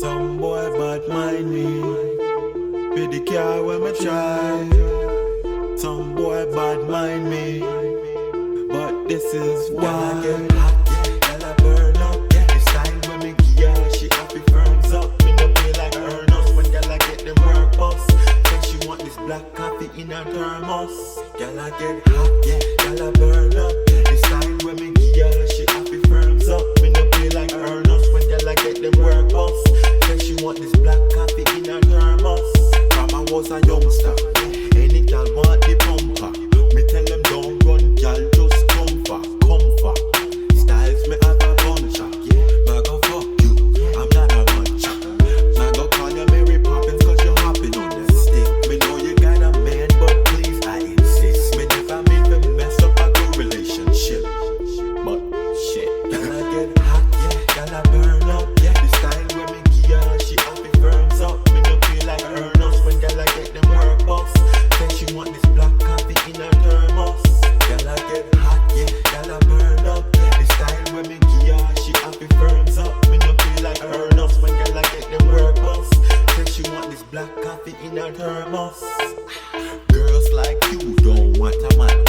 Some boy bad mind me. With the car when me try. Some boy bad mind me. But this is why I get hot, yeah, girl I burn up, yeah. This time when me give her, she happy firms up. Me no play like Vernon when girl I get them work bus. Then she want this black coffee in her thermos. Girl I get hot, yeah, girl I burn up, yeah. This time when me give her, she happy firms up. Me no play like Vernon when girl I get them work bus. Then she want this black coffee in her thermos. From I was a youngster, any girl want the bumper. Me tell them don't run, girl just come for. Styles me have a bunch of, yeah. Ma go fuck you, I'm not a bunch of. Ma go call you Mary Poppins cause you hopping on the stick. Me know you got a man but please I insist. Me never mean to mess up a good relationship. But shit, girl I get hot, yeah. Girl I burn up, yeah. The style when me give her, she happy firms up. Me no feel like Vernon when girl I get them work box. Then she want this black coffee in her thermos. Girl I get hot, yeah. Girl I burn up, yeah. The style when me give her, she happy firms up. Me no feel like Vernon when girl I get them work box. Then she want this black coffee in her thermos. Girls like you don't want a man